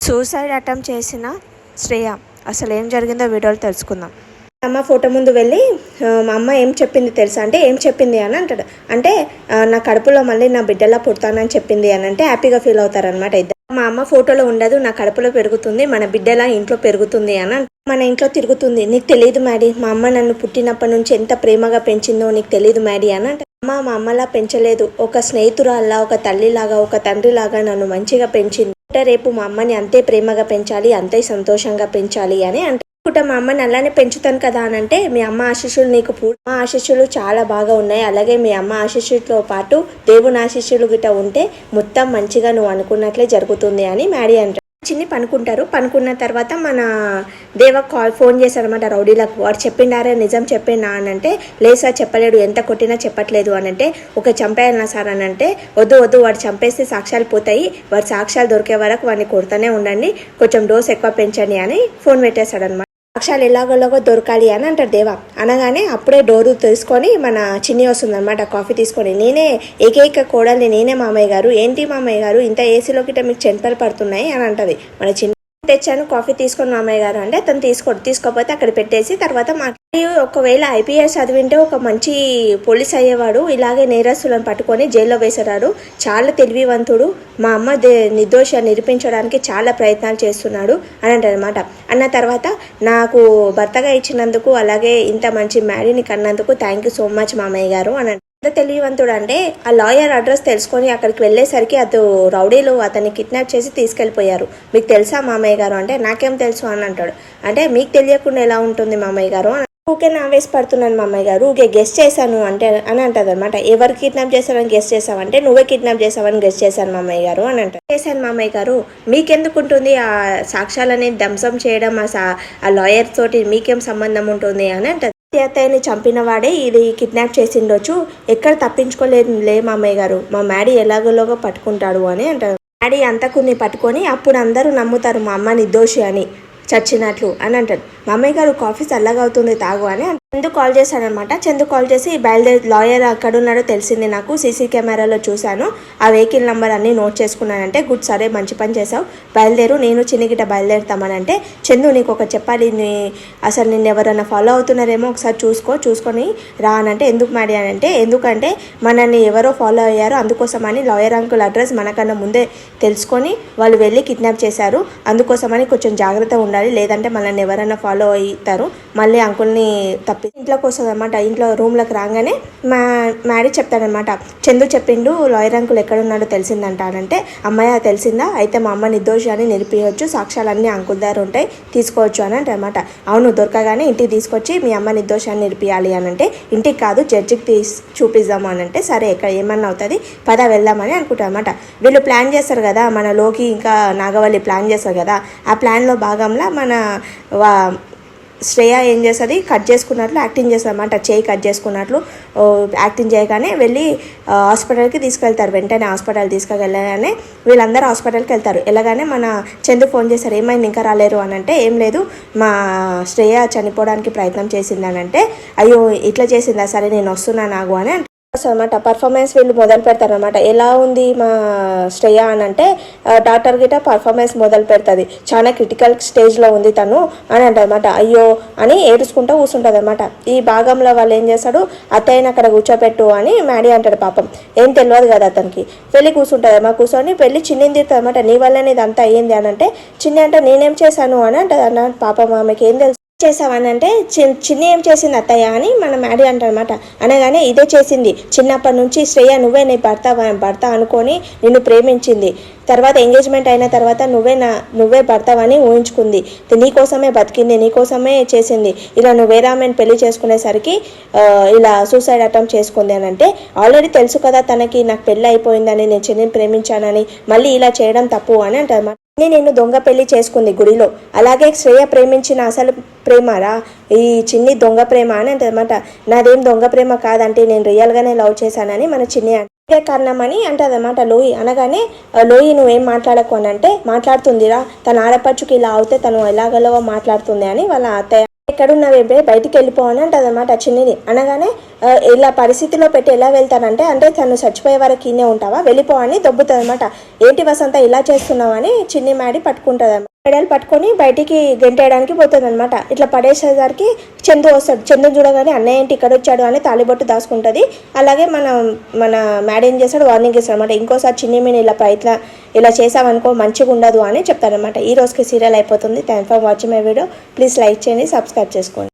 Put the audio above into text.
Suicide attempt చేసిన శ్రేయ అసలు ఏం జరిగిందో వీడియోలో తెలుసుకుందాం. అమ్మ ఫోటో ముందు వెళ్ళి మా అమ్మ ఏం చెప్పింది తెలుసా అంటే ఏం చెప్పింది అని అంటాడు. అంటే నా కడుపులో మళ్ళీ నా బిడ్డలా పుడతానని చెప్పింది అని అంటే హ్యాపీగా ఫీల్ అవుతారనమాట ఇద్దరు. మా అమ్మ ఫోటోలో ఉండదు, నా కడుపులో పెరుగుతుంది, మన బిడ్డలా ఇంట్లో పెరుగుతుంది అని మన ఇంట్లో తిరుగుతుంది. నీకు తెలియదు మ్యాడీ, మా అమ్మ నన్ను పుట్టినప్పటి నుంచి ఎంత ప్రేమగా పెంచిందో నీకు తెలియదు మ్యాడీ అని అంటే మా అమ్మలా పెంచలేదు, ఒక స్నేహితురాల్లా, ఒక తల్లిలాగా, ఒక తండ్రిలాగా నన్ను మంచిగా పెంచింది. రేపు మా అమ్మని అంతే ప్రేమగా పెంచాలి, అంతే సంతోషంగా పెంచాలి అని అంటే మా అమ్మని అలానే పెంచుతాను కదా అని అంటే మీ అమ్మ ఆశీస్సులు నీకు మా ఆశీస్సులు చాలా బాగా ఉన్నాయి, అలాగే మీ అమ్మ ఆశీస్సులతో పాటు దేవుని ఆశీస్సులు గిట్ట ఉంటే మొత్తం మంచిగా నువ్వు అనుకున్నట్లే జరుగుతుంది అని మ్యాడీ అంటారు. చిన్ని పనుకుంటారు. పనుకున్న తర్వాత మన దేవ ఫోన్ చేశారనమాట రౌడీలకు. వాడు చెప్పిండారే నిజం చెప్పిండా అని అంటే లేదు సార్ చెప్పలేడు, ఎంత కొట్టినా చెప్పట్లేదు అని అంటే ఒక చంపేయాలన్నా సార్ అని అంటే వద్దు వాడు చంపేస్తే సాక్ష్యాలు పోతాయి, వాడు సాక్ష్యాలు దొరికే వరకు వాడిని కొడుతూనే ఉండండి, కొంచెం డోస్ ఎక్కువ పెంచండి అని ఫోన్ పెట్టేశాడనమాట. సాక్ష్యాలు ఎలాగోలాగో దొరకాలి అని అంటారు దేవ. అనగానే అప్పుడే డోరు తీసుకొని మన చిన్ని వస్తుందన్నమాట కాఫీ తీసుకొని. నేనే ఏకైక కోడల్ని, నేనే మామయ్య గారు, ఏంటి మామయ్య గారు ఇంత ఏసీలో గిట్ట మీకు చెంపలు పడుతున్నాయి అని అంటది. మన చిన్న తెచ్చాను కాఫీ తీసుకొని మామయ్య గారు అంటే తను తీసుకోపోతే అక్కడ పెట్టేసి తర్వాత ఒకవేళ ఐపీఎస్ చదివింటే ఒక మంచి పోలీస్ అయ్యేవాడు, ఇలాగే నేరస్తులను పట్టుకొని జైల్లో వేసేవాడు, చాలా తెలివివంతుడు, మా అమ్మ నిర్దోష నిరూపించడానికి చాలా ప్రయత్నాలు చేస్తున్నాడు అని అంటారనమాట. అన్న తర్వాత నాకు భర్తగా ఇచ్చినందుకు అలాగే ఇంత మంచి మ్యారీని కన్నందుకు థ్యాంక్ యూ సో మచ్ మామయ్య గారు అని ఎంత తెలివివంతుడు అంటే ఆ లాయర్ అడ్రస్ తెలుసుకొని అక్కడికి వెళ్ళేసరికి అతను రౌడీలు అతన్ని కిడ్నాప్ చేసి తీసుకెళ్ళిపోయారు. మీకు తెలుసా మామయ్య గారు అంటే నాకేం తెలుసు అని అంటాడు. అంటే మీకు తెలియకుండా ఎలా ఉంటుంది మామయ్య గారు అని ఊకే నా వేసి పడుతున్నాను మామయ్య గారు, ఊకే గెస్ట్ చేశాను అంటే అని అంటది అనమాట. ఎవరు కిడ్నాప్ చేశారని గెస్ట్ చేసావంటే నువ్వే కిడ్నాప్ చేసావని గెస్ట్ చేశాను మామయ్య గారు అని అంటారు. చేశాను మామయ్య గారు, మీకెందుకు ఉంటుంది ఆ సాక్ష్యాలని ధ్వంసం చేయడం, ఆ లాయర్ తోటి మీకేం సంబంధం ఉంటుంది అని అంటది. అత్తయ్యని చంపిన వాడే ఇది కిడ్నాప్ చేసిండొచ్చు, ఎక్కడ తప్పించుకోలేదు లే మామయ్య గారు, మా మ్యాడీ ఎలాగోలాగో పట్టుకుంటాడు అని అంటారు. మ్యాడీ అంతకుని పట్టుకొని అప్పుడు అందరూ నమ్ముతారు మా అమ్మ నిర్దోషి అని, చచ్చినట్లు అని అంటాడు. మామయ్య గారు కాఫీ చల్లగా అవుతుంది తాగు అని చందు కాల్ చేశాడనమాట. చందు కాల్ చేసి బయలుదేరి లాయర్ అక్కడ ఉన్నాడో తెలిసింది నాకు, సీసీ కెమెరాలో చూశాను, ఆ వెహికల్ నెంబర్ అన్ని నోట్ చేసుకున్నానంటే గుడ్ సరే మంచి పని చేసావు, బయలుదేరు నేను చిన్నగిట బయలుదేరుతామని అంటే చందు నీకు ఒక చెప్పాలి, అసలు నిన్ను ఎవరైనా ఫాలో అవుతున్నారేమో ఒకసారి చూసుకొని రా అని అంటే ఎందుకు మ్యాడీ అని అంటే ఎందుకంటే మనల్ని ఎవరో ఫాలో అయ్యారో అందుకోసమని లాయర్ అంకుల్ అడ్రస్ మనకన్నా ముందే తెలుసుకొని వాళ్ళు వెళ్ళి కిడ్నాప్ చేశారు, అందుకోసమని కొంచెం జాగ్రత్త ఉండాలి, లేదంటే మనల్ని ఎవరైనా ఫాలో అవుతారు, మళ్ళీ అంకుల్ని ఇంట్లోకి వస్తుంది అనమాట. ఇంట్లో రూమ్లోకి రాగానే మ్యాడీ చెప్తాడనమాట, చందు చెప్పిండు లాయర్ అంకుల్ ఎక్కడున్నాడో తెలిసిందంట అంటే అమ్మాయి తెలిసిందా, అయితే మా అమ్మ నిర్దోషి అని నిరూపించవచ్చు, సాక్ష్యాలన్నీ అంకుల్ దగ్గర ఉంటాయి తీసుకోవచ్చు అని అంటే అనమాట. అవును దొరకగానే ఇంటికి తీసుకొచ్చి మీ అమ్మ నిర్దోషి అని నిరూపియాలి అని అంటే ఇంటికి కాదు జడ్జికి చూపిద్దాము అని అంటే సరే ఎక్కడ ఏమన్నా అవుతుంది పద వెళ్దామని అనుకుంటారు అనమాట. వీళ్ళు ప్లాన్ చేస్తారు కదా, మన లోకి ఇంకా నాగవల్లి ప్లాన్ చేస్తారు కదా, ఆ ప్లాన్లో భాగంలో మన శ్రేయ ఏం చేస్తుంది కట్ చేసుకున్నట్లు యాక్టింగ్ చేస్తుంది అనమాట, చేయి కట్ చేసుకున్నట్లు యాక్టింగ్ చేయగానే వెళ్ళి హాస్పిటల్కి తీసుకెళ్తారు. వెంటనే హాస్పిటల్ తీసుకెళ్ళగానే వీళ్ళందరూ హాస్పిటల్కి వెళ్తారు. వెళ్ళగానే మన చందు ఫోన్ చేస్తారు, ఏమైంది ఇంకా రాలేరు అని అంటే ఏం లేదు మా శ్రేయ చనిపోవడానికి ప్రయత్నం చేసిందని అంటే అయ్యో ఇట్లా చేసిందా సరే నేను వస్తున్నా నాగు అని అనమాట. పర్ఫార్మెన్స్ వీళ్ళు మొదలు పెడతారనమాట. ఎలా ఉంది మా శ్రేయ అని అంటే డాక్టర్ గిట పర్ఫార్మెన్స్ మొదలు పెడుతుంది, చాలా క్రిటికల్ స్టేజ్లో ఉంది తను అని అంటారనమాట. అయ్యో అని ఏడుచుకుంటూ కూర్చుంటుంది అనమాట. ఈ భాగంలో వాళ్ళు ఏం చేస్తాడు, అత్తయ్యని అక్కడ కూర్చోపెట్టు అని మ్యాడీ అంటాడు. పాపం ఏం తెలియదు కదా అతనికి. వెళ్ళి కూర్చుంటుంది అమ్మా, కూర్చొని వెళ్ళి చిన్నిని తిరుగుతుంది అనమాట. నీ వల్లనే ఇది అంతా అయ్యింది అని అంటే చిన్ని అంటే నేనేం చేశాను అని అంటది అన్న. పాపం ఆమెకి ఏం తెలుసు చేసావని అంటే చిన్ని ఏం చేసింది అత్తయ్య అని మన మ్యాడీ అంటారనమాట. అనగానే ఇదే చేసింది, చిన్నప్పటి నుంచి శ్రేయ నువ్వే నీ భర్త అనుకొని నిన్ను ప్రేమించింది, తర్వాత ఎంగేజ్మెంట్ అయిన తర్వాత నువ్వే భర్తవని ఊహించుకుంది, నీకోసమే బతికింది, నీకోసమే చేసింది, ఇలా నువ్వు వేరే ఆమెను పెళ్లి చేసుకునేసరికి ఇలా సూసైడ్ అటెంప్ట్ చేసుకుంది అని అంటే ఆల్రెడీ తెలుసు కదా తనకి నాకు పెళ్ళి అయిపోయిందని, నేను చిన్నిని ప్రేమించానని, మళ్ళీ ఇలా చేయడం తప్పు అని అంటారు. నేను దొంగ పెళ్లి చేసుకుంది గుడిలో, అలాగే శ్రేయ ప్రేమించిన అసలు ప్రేమరా ఈ చిన్ని దొంగ ప్రేమ అని అంటదన్నమాట. నాదేం దొంగ ప్రేమ కాదంటే నేను రియల్గానే లవ్ చేశానని మన చిన్ని అంటే కారణం అని అంటదన్నమాట లోయి. అనగానే లోయి నువ్వేం మాట్లాడకు అని అంటే మాట్లాడుతుందిరా, తన ఆడపడుచుకి ఇలా అవుతే తను ఎలాగలవో మాట్లాడుతుంది అని వాళ్ళ అత్తయ్య ఎక్కడున్నావే బయటికి వెళ్ళిపోవని అంటది అనమాట చిన్నిని. అనగానే ఇలా పరిస్థితిలో పెట్టి ఎలా వెళ్తానంటే అంటే తను చచ్చిపోయే వరకు ఈయనే ఉంటావా, వెళ్ళిపోవని దొబ్బుతుంది అనమాట. ఏంటి వసంత ఇలా చేస్తున్నావని చిన్ని మ్యాడీ పట్టుకుంటుంది అనమాట. మెడలు పట్టుకొని బయటికి గెంటేయడానికి పోతుంది అనమాట. ఇట్లా పడేసేసరికి చందు వస్తాడు. చందుని చూడగానే అన్నయ్య ఏంటి ఇక్కడ వచ్చాడు అని తాలిబొట్టు దాచుకుంటుంది. అలాగే మన మ్యాడీ ఏం చేస్తాడు, వార్నింగ్ ఇస్తాడు అనమాట. ఇంకోసారి చిన్ని మీద ఇలా చేసామనుకో మంచిగా ఉండదు అని చెప్తారనమాట. ఈ రోజుకి సీరియల్ అయిపోతుంది. Thank for watching my video. Please like చేయండి, సబ్స్క్రైబ్ చేసుకోండి.